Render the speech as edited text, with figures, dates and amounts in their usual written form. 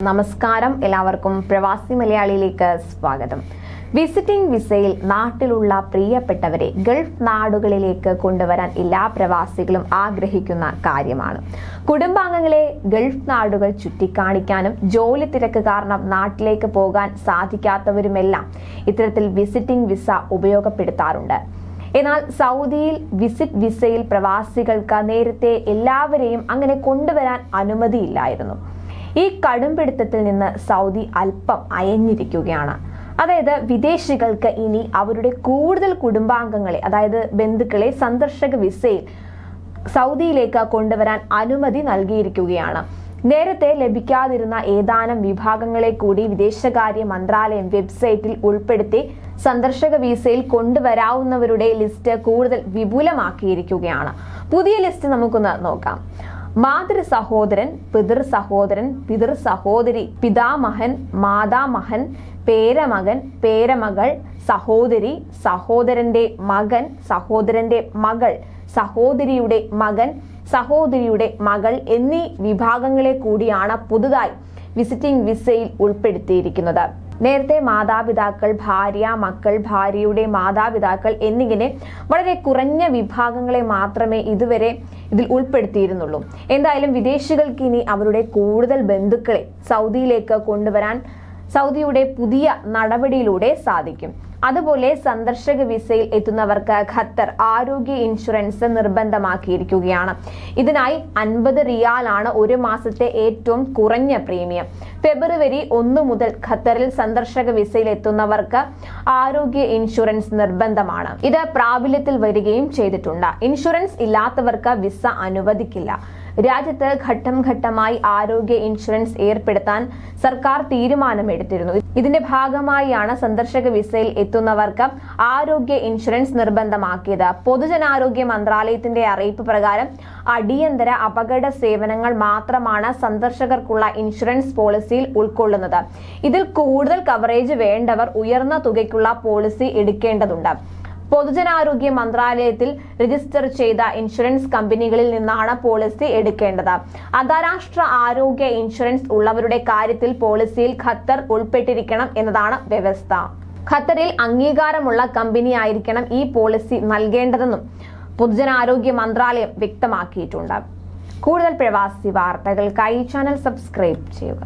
നമസ്കാരം, എല്ലാവർക്കും പ്രവാസി മലയാളിയിലേക്ക് സ്വാഗതം. വിസിറ്റിംഗ് വിസയിൽ നാട്ടിലുള്ള പ്രിയപ്പെട്ടവരെ ഗൾഫ് നാടുകളിലേക്ക് കൊണ്ടുവരാൻ എല്ലാ പ്രവാസികളും ആഗ്രഹിക്കുന്ന കാര്യമാണ്. കുടുംബാംഗങ്ങളെ ഗൾഫ് നാടുകൾ ചുറ്റിക്കാണിക്കാനും ജോലി തിരക്ക് കാരണം നാട്ടിലേക്ക് പോകാൻ സാധിക്കാത്തവരുമെല്ലാം ഇത്തരത്തിൽ വിസിറ്റിംഗ് വിസ ഉപയോഗപ്പെടുത്താറുണ്ട്. എന്നാൽ സൗദിയിൽ വിസിറ്റ് വിസയിൽ പ്രവാസികൾക്ക് നേരത്തെ എല്ലാവരെയും അങ്ങനെ കൊണ്ടുവരാൻ അനുമതിയില്ലായിരുന്നു. ഈ കടുംപിടുത്തത്തിൽ നിന്ന് സൗദി അല്പം അയഞ്ഞിരിക്കുകയാണ്. അതായത് വിദേശികൾക്ക് ഇനി അവരുടെ കൂടുതൽ കുടുംബാംഗങ്ങളെ, അതായത് ബന്ധുക്കളെ സന്ദർശക വിസയിൽ സൗദിയിലേക്ക് കൊണ്ടുവരാൻ അനുമതി നൽകിയിരിക്കുകയാണ്. നേരത്തെ ലഭിക്കാതിരുന്ന ഏതാനും വിഭാഗങ്ങളെ കൂടി വിദേശകാര്യ മന്ത്രാലയം വെബ്സൈറ്റിൽ ഉൾപ്പെടുത്തി സന്ദർശക വിസയിൽ കൊണ്ടുവരാവുന്നവരുടെ ലിസ്റ്റ് കൂടുതൽ വിപുലമാക്കിയിരിക്കുകയാണ്. പുതിയ ലിസ്റ്റ് നമുക്കൊന്ന് നോക്കാം. മാതൃ സഹോദരൻ, പിതൃ സഹോദരൻ, പിതൃ സഹോദരി, പിതാമഹൻ, മാതാമഹൻ, പേരമകൻ, പേരമകൾ, സഹോദരി, സഹോദരന്റെ മകൻ, സഹോദരന്റെ മകൾ, സഹോദരിയുടെ മകൻ, സഹോദരിയുടെ മകൾ എന്നീ വിഭാഗങ്ങളെ കൂടിയാണ് പുതുതായി വിസിറ്റിംഗ് വിസയിൽ ഉൾപ്പെടുത്തിയിരിക്കുന്നത്. നേരത്തെ മാതാപിതാക്കൾ, ഭാര്യ, മക്കൾ, ഭാര്യയുടെ മാതാപിതാക്കൾ എന്നിങ്ങനെ വളരെ കുറഞ്ഞ വിഭാഗങ്ങളെ മാത്രമേ ഇതുവരെ ഇതിൽ ഉൾപ്പെടുത്തിയിരുന്നുള്ളൂ. എന്തായാലും വിദേശികൾക്ക് ഇനി അവരുടെ കൂടുതൽ ബന്ധുക്കളെ സൗദിയിലേക്ക് കൊണ്ടുവരാൻ സൗദിയുടെ പുതിയ നടപടിയിലൂടെ സാധിക്കും. അതുപോലെ സന്ദർശക വിസയിൽ എത്തുന്നവർക്ക് ഖത്തർ ആരോഗ്യ ഇൻഷുറൻസ് നിർബന്ധമാക്കിയിരിക്കുകയാണ്. ഇതിനായി 50 റിയാലാണ് ഒരു മാസത്തെ ഏറ്റവും കുറഞ്ഞ പ്രീമിയം. ഫെബ്രുവരി 1 മുതൽ ഖത്തറിൽ സന്ദർശക വിസയിൽ എത്തുന്നവർക്ക് ആരോഗ്യ ഇൻഷുറൻസ് നിർബന്ധമാണ്. ഇത് പ്രാബല്യത്തിൽ വരികയും ചെയ്തിട്ടുണ്ട്. ഇൻഷുറൻസ് ഇല്ലാത്തവർക്ക് വിസ അനുവദിക്കില്ല. രാജ്യത്ത് ഘട്ടം ഘട്ടമായി ആരോഗ്യ ഇൻഷുറൻസ് ഏർപ്പെടുത്താൻ സർക്കാർ തീരുമാനമെടുത്തിരുന്നു. ഇതിന്റെ ഭാഗമായാണ് സന്ദർശക വിസയിൽ എത്തുന്നവർക്ക് ആരോഗ്യ ഇൻഷുറൻസ് നിർബന്ധമാക്കിയത്. പൊതുജനാരോഗ്യ മന്ത്രാലയത്തിന്റെ അറിയിപ്പ് പ്രകാരം അടിയന്തര അപകട സേവനങ്ങൾ മാത്രമാണ് സന്ദർശകർക്കുള്ള ഇൻഷുറൻസ് പോളിസിയിൽ ഉൾക്കൊള്ളുന്നത്. ഇതിൽ കൂടുതൽ കവറേജ് വേണ്ടവർ ഉയർന്ന തുകയ്ക്കുള്ള പോളിസി എടുക്കേണ്ടതുണ്ട്. പൊതുജനാരോഗ്യ മന്ത്രാലയത്തിൽ രജിസ്റ്റർ ചെയ്ത ഇൻഷുറൻസ് കമ്പനികളിൽ നിന്നാണ് പോളിസി എടുക്കേണ്ടത്. അന്താരാഷ്ട്ര ആരോഗ്യ ഇൻഷുറൻസ് ഉള്ളവരുടെ കാര്യത്തിൽ പോളിസിയിൽ ഖത്തർ ഉൾപ്പെട്ടിരിക്കണം എന്നതാണ് വ്യവസ്ഥ. ഖത്തറിൽ അംഗീകാരമുള്ള കമ്പനി ആയിരിക്കണം ഈ പോളിസി നൽകേണ്ടതെന്നും പൊതുജനാരോഗ്യ മന്ത്രാലയം വ്യക്തമാക്കിയിട്ടുണ്ട്. കൂടുതൽ പ്രവാസി വാർത്തകൾക്കായി ചാനൽ സബ്സ്ക്രൈബ് ചെയ്യുക.